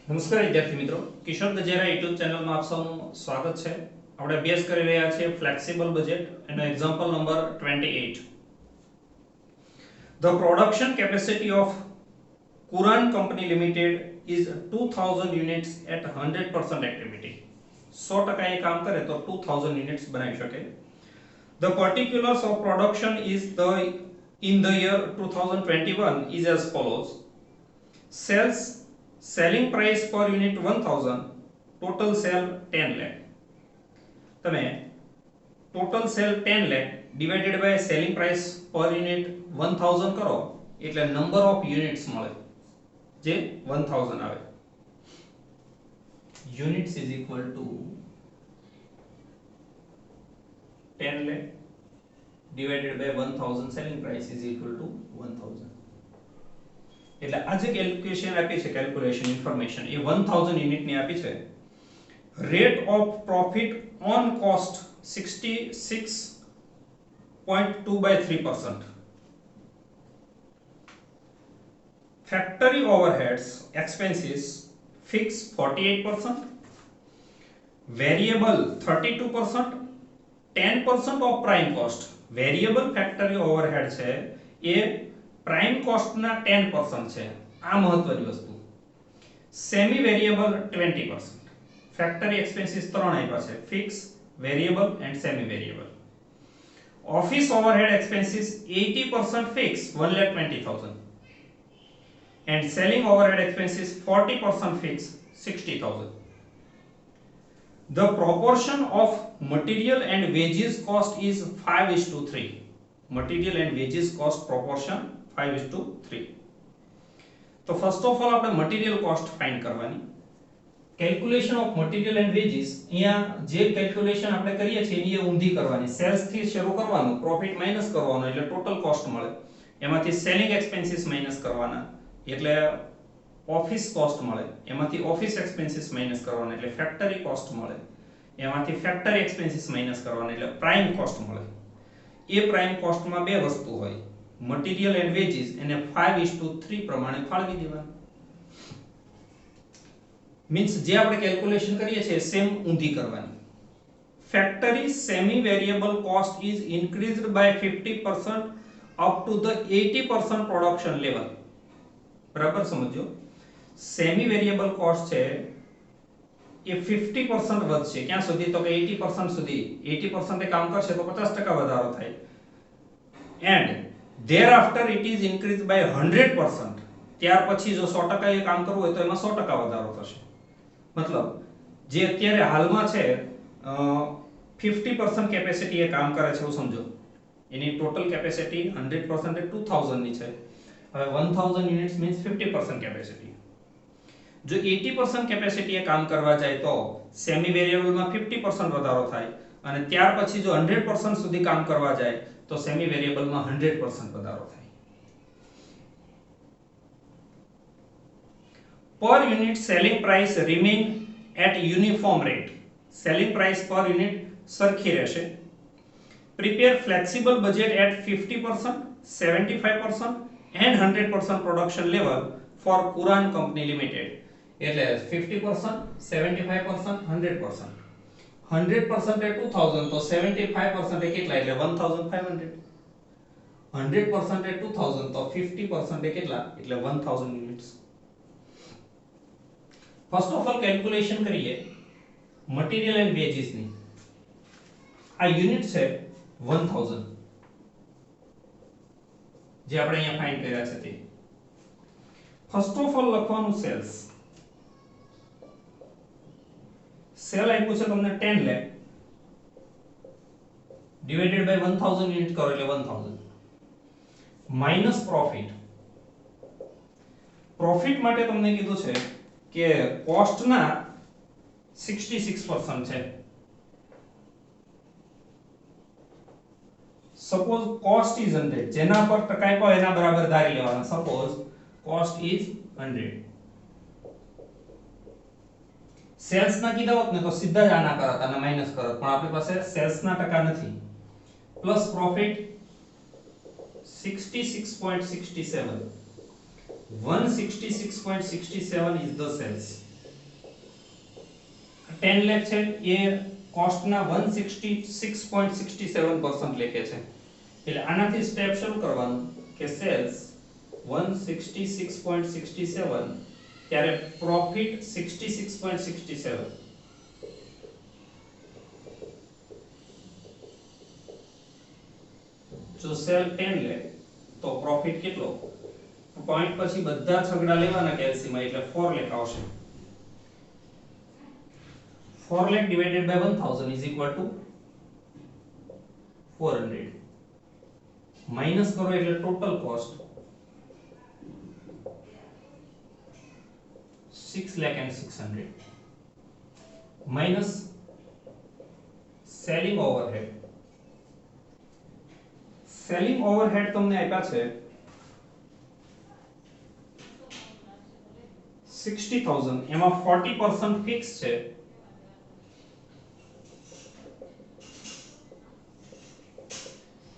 નમસ્કાર વિદ્યાર્થી મિત્રો, કિશોર ગજેરા યુટ્યુબ ચેનલમાં આપ સૌનું સ્વાગત છે. આપણે અભ્યાસ કરી રહ્યા છીએ ફ્લેક્સિબલ બજેટ એનો example number 28. The production capacity of Kuran Company Limited is 2000 units at 100% activity. 100% એ કામ કરે તો 2000 યુનિટ્સ બનાવી શકે. The particulars of production is in the year 2021 is as follows. Selling price per unit 1000, total sale 10 lakh. તમે total sale 10 lakh divided by selling price per unit 1000 કરો એટલે number of units મળે જે 1000 આવે. Units is equal to 10 lakh divided by 1000 selling price is equal to 1000. એટલે આ જે calculation આપી છે, કેલ્ક્યુલેશન ઇન્ફોર્મેશન એ 1000 યુનિટ ની આપી છે. Rate of profit on cost 66.2/3%. Factory overheads expenses fix 48%, variable 32%, 10% of prime cost. Variable factory overhead છે એ prime cost ના 10% છે. આ મહત્વની વસ્તુ. Semi variable 20%. ફેક્ટરી એક્સપેન્સીસ ત્રણ આપ્યા છે, fix, variable and semi variable. Office overhead expenses 80% fix 1,20,000 and selling overhead expenses 40% fix 60,000. The proportion of material and wages cost is 5:3. Material and wages cost proportion 5:3. તો first of all આપણે material cost find કરવાની. Calculation of material and veggies, અહીંયા જે calculation આપણે કરીએ છીએ એ ઊંધી કરવાની. સેલ્સ થી શરૂ કરવાનું, પ્રોફિટ માઈનસ કરવાનો એટલે ટોટલ કોસ્ટ મળે. એમાંથી સેલિંગ એક્સપેન્સીસ માઈનસ કરવાના એટલે ઓફિસ કોસ્ટ મળે. એમાંથી ઓફિસ એક્સપેન્સીસ માઈનસ કરવાના એટલે ફેક્ટરી કોસ્ટ મળે. એમાંથી ફેક્ટરી એક્સપેન્સીસ માઈનસ કરવાના એટલે પ્રાઇમ કોસ્ટ મળે. એ પ્રાઇમ કોસ્ટમાં બે વસ્તુ હોય, મટીરીયલ એન્ડ વેજીસ, એને 5:3 પ્રમાણે ફાળવી દેવાનું. મીન્સ જે આપણે કેલ્ક્યુલેશન કરીએ છીએ સેમ ઊંધી કરવાની. Factory semi variable cost is increased by 50% up to the 80% production level. બરાબર સમજો. સેમી વેરિયેબલ કોસ્ટ છે એ 50% વધશે. ક્યાં સુધી? તો કે 80% સુધી. 80% એ કામ કરશે તો 50% વધારો થાય. And thereafter it is increased by 100%. ત્યાર પછી જો 100% એ કામ કરવું હોય તો એમાં 100% વધારો થશે. મતલબ જે અત્યારે હાલમાં છે 50% કેપેસિટી એ કામ કરે છે એવું સમજો. એની ટોટલ કેપેસિટી 100% એ 2000 ની છે. હવે 1000 યુનિટ્સ મીન્સ 50% કેપેસિટી. જો 80% કેપેસિટી એ કામ કરવા જાય તો સેમી વેરિયેબલમાં 50% વધારો થાય અને ત્યાર પછી જો 100% સુધી કામ કરવા જાય તો સેમી વેરિયેબલમાં 100% વધારો થાય. Per unit selling price remain at uniform rate. Selling price per unit સરખી રહેશે. Prepare flexible budget at 50%, 75% and 100% production level for કુરાન કંપની લિમિટેડ. એટલે 50%, 75%, 100%. 100% એ 2000 તો 75% એ કેટલા એટલે 1500. 100% એ 2000 તો 50% એ કેટલા એટલે 1000 units. First of all calculation કરીએ મટીરીયલ એન્ડ વેજીસ ની. આ યુનિટ છે 1000 જે આપણે અહીંયા ફાઇન્ડ કર્યા છે તે. ફર્સ્ટ ઓફ ઓલ લખવાનું સેલ્સ. સેલ આપ્યું છે તમને 10 લાખ ડિવાઇડેડ બાય 1000 યુનિટ કરો એટલે 1000 માઈનસ પ્રોફિટ. પ્રોફિટ માટે તમને કીધું છે કે કોસ્ટ ના 66% છે. સપોઝ કોસ્ટ ઇઝ 100, જેના પર ટકા આપ્યો એના બરાબર ધારી લેવાના. Suppose cost is 100. સેલ્સ ના કીધા હોત ને તો સીધા જ આના કરત અને માઈનસ કરત, પણ આપણી પાસે સેલ્સ ના ટકા નથી. Plus profit 66.67. 166.67 is the sales. 10 lakh છે એ કોસ્ટના 166.67% લેખે છે એટલે આનાથી સ્ટેપ શરૂ કરવાનું કે સેલ્સ 166.67 ત્યારે પ્રોફિટ 66.67 જો સેલ 10 લાખ તો પ્રોફિટ કેટલો પોઈન્ટ પછી બધા છગડા લેવાના કેલ્સી માં એટલે 4 લાખ આવશે 4 lakh divided by 1000 is equal to 400 minus કરો એટલે total cost 6 lakh and 600 minus selling overhead તમને આપ્યા છે 60000 એમાં 40% ફિક્સ છે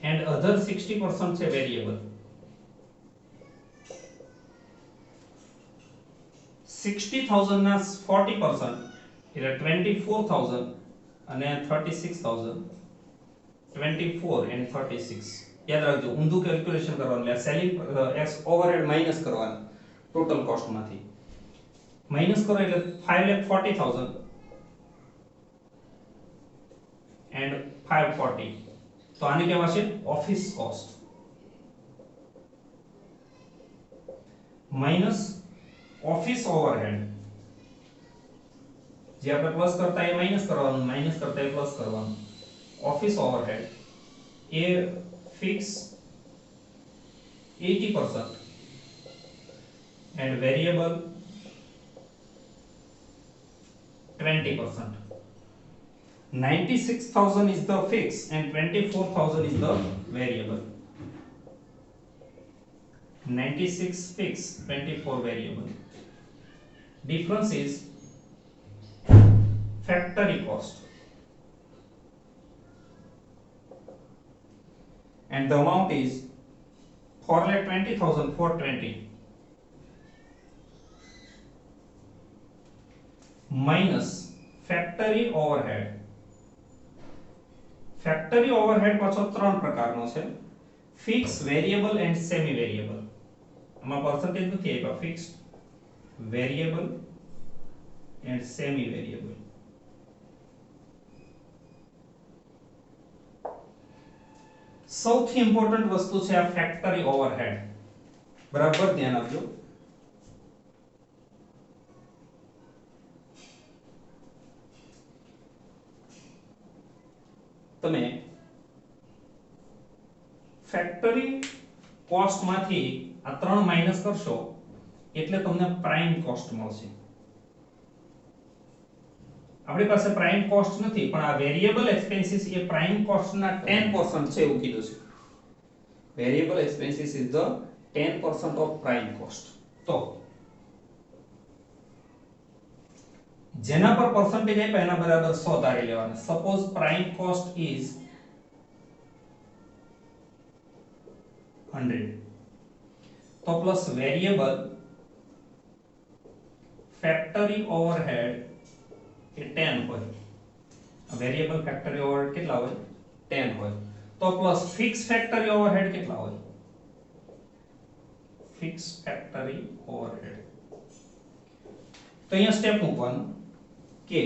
and other 60% છે વેરિયેબલ 60000 ના 40% એટલે 24000 અને 36000 24 and 36 યાદ રાખજો ઊંધું કેલ્ક્યુલેશન કરવાનું એટલે સેલિંગ એક્સ ઓવરહેડ માઈનસ કરવાનું ટોટલ કોસ્ટ માંથી માઈનસ કરો એટલે 540000 and 540 તો આને કહેવાશે office cost minus office overhead જે આપણે પ્લસ કરતા એ માઈનસ કરવાનું માઈનસ કરતા એ પ્લસ કરવાનું office overhead A fix 80% and variable 20%. 96,000 is the fixed and 24,000 is the variable. 96 fixed, 24 variable. Difference is factory cost. And the amount is 4,20,420 minus factory overhead. Factory overhead પાછો ત્રણ પ્રકારનો છે fix variable and semi variable આમાં percentage નથી આપ્યા fixed variable and semi variable સૌથી important વસ્તુ છે આ ફેક્ટરી ઓવરહેડ બરાબર ધ્યાન આપજો તમે ફેક્ટરી કોસ્ટ માંથી આ ત્રણ માઈનસ કરશો એટલે તમને પ્રાઇમ કોસ્ટ મળશે આપણી પાસે પ્રાઇમ કોસ્ટ નથી પણ આ વેરિયેબલ એક્સપેન્સીસ એ પ્રાઇમ કોસ્ટના 10% છે એવું કીધું છે variable expenses is the 10% of prime cost તો જેના પર પરસેન્ટેજ આપ્યા એના બરાબર 100 ધારી લેવાના સપોઝ પ્રાઇમ કોસ્ટ ઇઝ 100 તો પ્લસ વેરિયેબલ ફેક્ટરી ઓવરહેડ એ 10 હોય વેરિયેબલ ફેક્ટરી ઓવરહેડ કેટલા હોય 10 હોય તો પ્લસ ફિક્સ ફેક્ટરી ઓવરહેડ કેટલા હોય ફિક્સ ફેક્ટરી ઓવરહેડ તો અહીંયા સ્ટેપ મૂકવાનું કે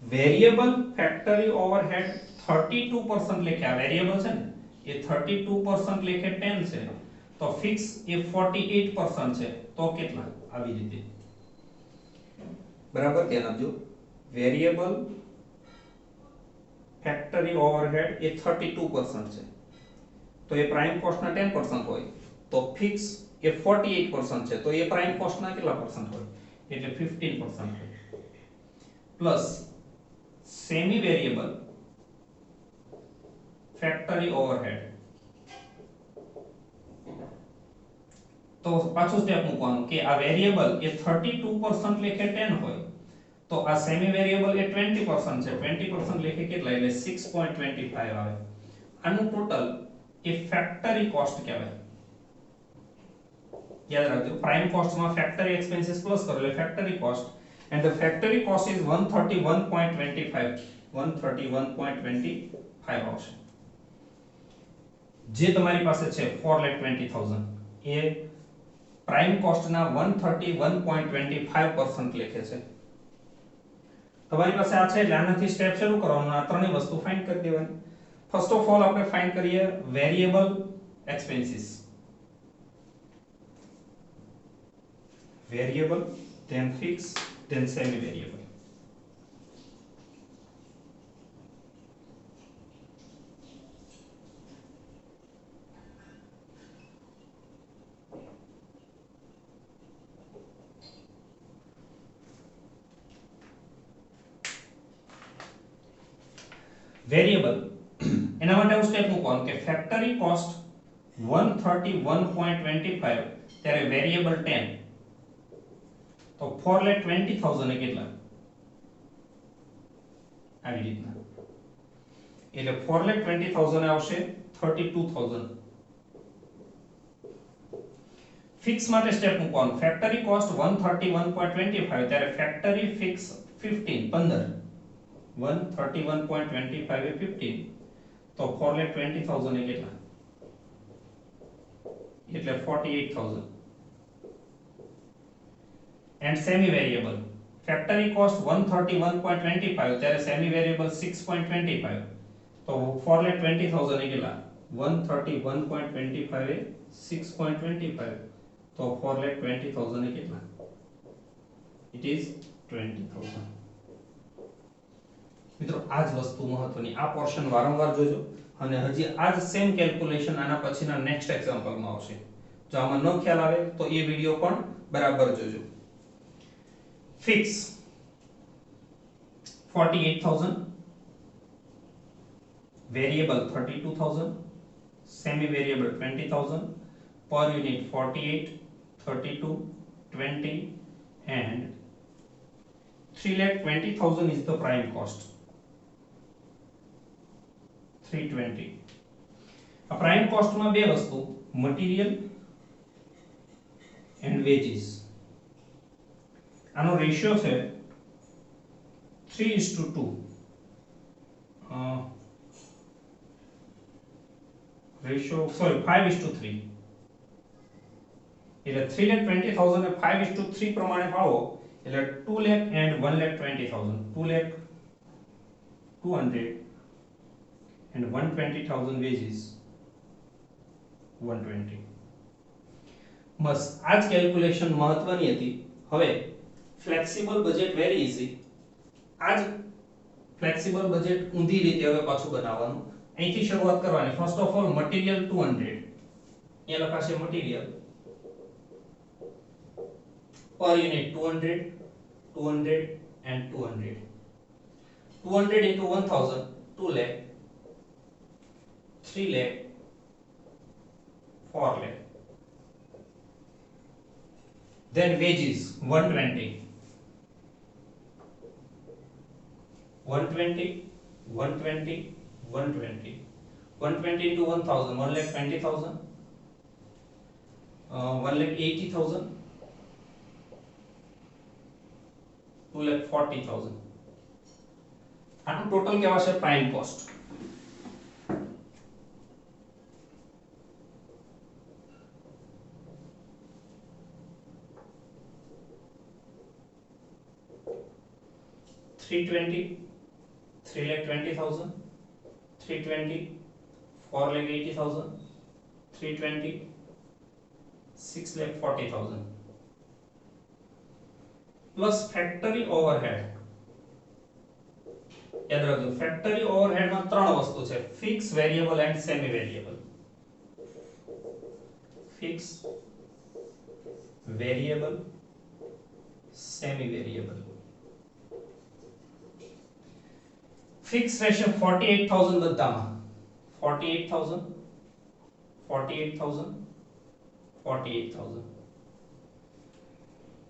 વેરિયેબલ ફેક્ટરી ઓવરહેડ 32% લેખે આ વેરિયેબલ છે ને એ 32% લેખે 10 છે તો ફિક્સ એ 48% છે તો કેટલા આવી રીતે બરાબર ધ્યાન આપજો વેરિયેબલ ફેક્ટરી ઓવરહેડ એ 32% છે તો એ પ્રાઇમ કોસ્ટના 10% હોય તો ફિક્સ એ 48% છે તો એ પ્રાઇમ કોસ્ટના કેટલા પરસન્ટ હોય એટલે 15% હોય plus semi variable factory overhead તો પાછું સ્ટેપ મૂકવાનું કે આ વેરિયેબલ એ 32% લેખે 10 હોય તો આ સેમી વેરિયેબલ એ 20% છે 20% લેખે કેટલા એટલે 6.25 આવે આનું ટોટલ એ ફેક્ટરી કોસ્ટ કહેવાય યાદ રાખજો પ્રાઇમ કોસ્ટમાં ફેક્ટરી એક્સપેન્સીસ પ્લસ કરો એટલે factory cost and the factory cost is 131.25 131.25 આવશે જે તમારી પાસે છે 4,20,000 એ પ્રાઇમ કોસ્ટ ના 131.25% લેખે છે તમારી પાસે આ છે એટલે આનાથી સ્ટેપ શરૂ કરવાનું આ ત્રણેય વસ્તુ ફાઇન્ડ કરી દેવાની ફર્સ્ટ ઓફ ઓલ આપણે ફાઇન્ડ કરીએ variable expenses variable then fixed then semi variable variable એના માટે હું સ્ટેપ મૂકવાનું કે ફેક્ટરી કોસ્ટ 131.25 ત્યારે વેરિયેબલ 10 તો 4,20,000 એ કેટલા આવી રીતના એટલે 4,20,000 આવશે 32,000 ફિક્સ માટે સ્ટેપ મૂકવાનું ફેક્ટરી કોસ્ટ 131.25 ત્યારે ફેક્ટરી ફિક્સ 15 131.25 એ 15 તો 4,20,000 એ કેટલા એટલે 48,000 and semi variable factory cost 131.25 ત્યારે semi variable 6.25 તો 4,20,000 એ કેટલા 131.25 એ 6.25 તો 4,20,000 એ કેટલા it is 20,000 મિત્રો આ જ વસ્તુ મહત્વની આ પોર્શન વારંવાર જોજો અને હજી આ જ સેમ કેલ્ક્યુલેશન આના પછીના નેક્સ્ટ એક્ઝામ્પલમાં આવશે જો આમાં ન ખ્યાલ આવે તો એ વિડિયો પણ બરાબર જોજો fix 48,000 variable 32,000 semi variable 20,000 per unit 48 32 20 and 3,20,000 is the prime cost 320 a prime cost માં બે વસ્તુ material and wages આનો રેશિયો છે 3:2 રેશિયો 5:3 એટલે 3,20,000 ને 5:3 પ્રમાણે ફાળવો એટલે 2 lakh and 1,20,000 2 lakh 200 and 120,000 wages 120 બસ આ જ કેલ્ક્યુલેશન મહત્વની હતી હવે ફ્લેક્સિબલ બજેટ વેરી ઈઝી આજ ફ્લેક્સિબલ બજેટ ઊંધી રીતે હવે પાછું બનાવવાનું અહીંથી શરૂઆત કરવાની ફર્સ્ટ ઓફ ઓલ મટીરીયલ 200 એ લખાશે મટીરીયલ પર unit 200 200 and 200 200 into 1000 2 lakh 3 lakh 4 lakh then wages 120 120 120 120 120 into 1000 1,20,000 1,80,000 2,40,000 આનું ટોટલ કેવા છે prime cost $320 3,20,000 320 4,80,000 320 6,40,000 plus factory overhead याद रखो फैक्टरी ओवरहेड में ત્રણ વસ્તુ છે fix variable and semi variable fix variable semi variable fix ratio 48,000 બધામાં 48,000 48,000 48,000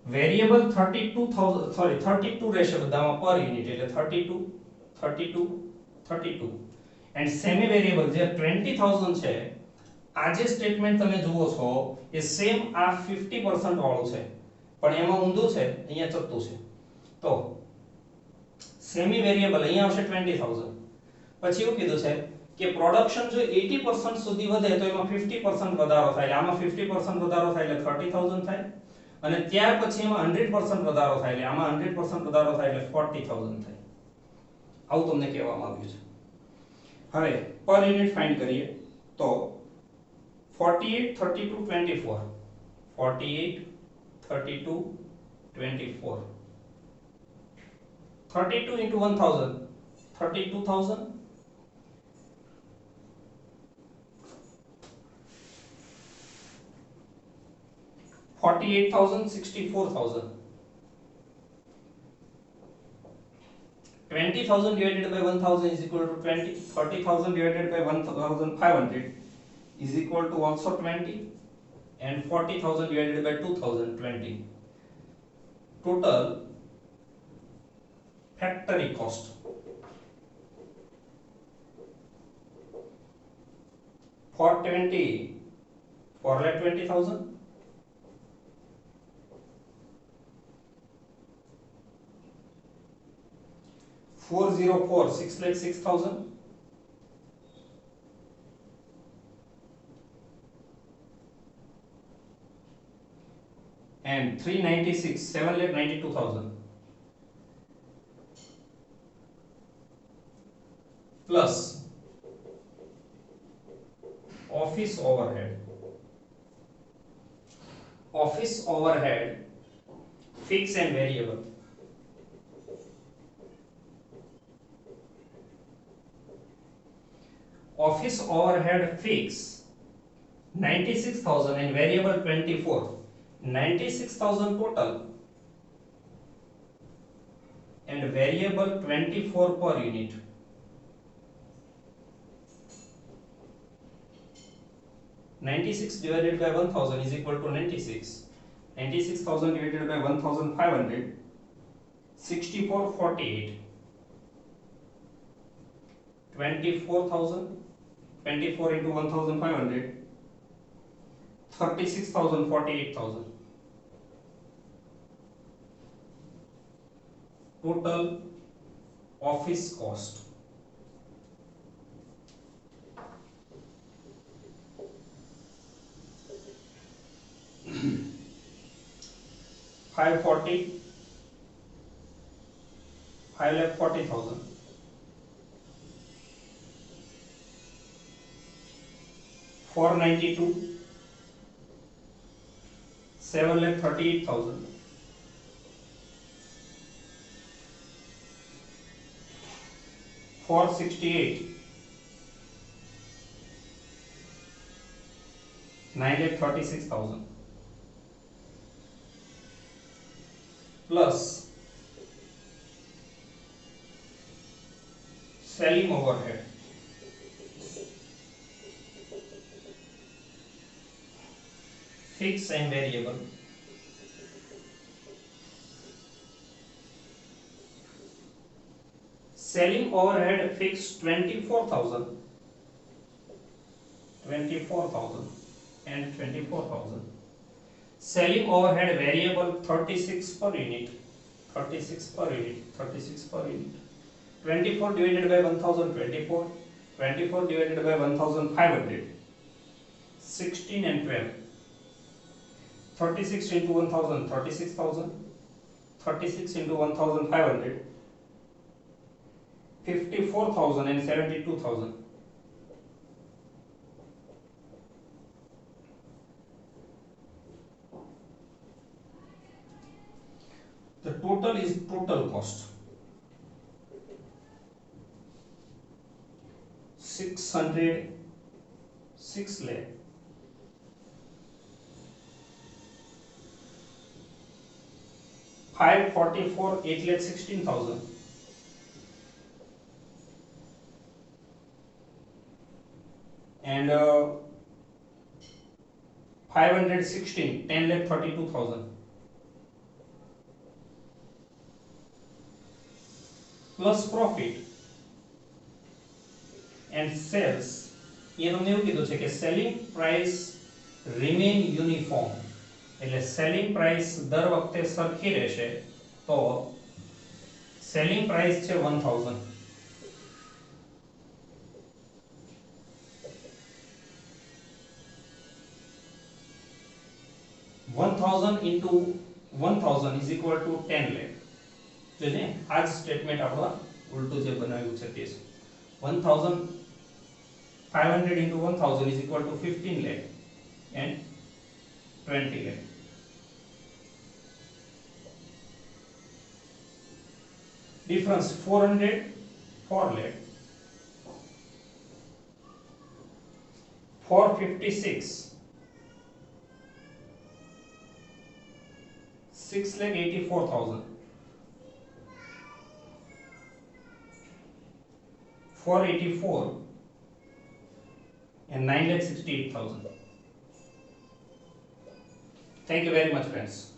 વેરિયેબલ 32 રહેશે બધામાં પર યુનિટ એટલે 32 32 32 એન્ડ સેમી વેરિયેબલ જે 20,000 છે આ જે સ્ટેટમેન્ટ તમે જુઓ છો એ સેમ આ 50% વાળું છે પણ એમાં ઊંધું છે અહીંયા ચત્તું છે તો સેમી વેરિયેબલ અહીંયા આવશે 20000 પછી એવું કીધું છે કે પ્રોડક્શન જો 80% સુધી વધે તો એમાં 50% વધારો થાય એટલે આમાં 50% વધારો થાય એટલે 30000 થાય અને ત્યાર પછી એમાં 100% વધારો થાય એટલે આમાં 100% વધારો થાય એટલે 40000 થાય આવું તમને કહેવામાં આવ્યું છે હવે પર યુનિટ ફાઇન્ડ કરીએ તો 48 32 24 48 32 24 32 into 1000 32000 48,000 64,000 20,000 divided by 1,000 is equal to 20 30,000 divided by 1,500 is equal to also 20 and 40,000 divided by 2,000 20 total factory cost for 20 4,20,000 404 6,06,000 and 396 7,92,000 plus office overhead fixed and variable office overhead fixed 96,000 and variable 24 96,000 total and variable 24 per unit (96 divided by 1,000 is equal to 96 96,000 divided by 1,500 6448 24,000 24 into 1,500 36,000 48,000 total office cost 540 5,40,000 492 7,38,000 468 9,36,000 plus selling overhead fixed and variable selling overhead fixed 24,000 and 24,000 selling overhead variable 36 per unit 24 divided by 1,024 24 divided by 1,500 16 and 12 36 into 1,000 36,000 36 into 1,500 54,000 and 72,000 the total is total cost 606 lakh 544 8,16,000 and 516 10,32,000 plus profit and sales ये તમને એવું કીધું છે કે selling price remain uniform એટલે selling price દર વખતે સરખી રહેશે તો સેલિંગ પ્રાઇસ છે 1000, 1000 into 1000 is equal to 10 lakh. જો છે આ જ સ્ટેટમેન્ટ આપણો ઉલટું જે બનાવ્યું છે તે છે 1500 into 1000 is equal to 15 lakh and 20 lakh. Difference 400, 4 lakh, 456, 6,84,000, 484 and 9,68,000. Thank you very much, friends.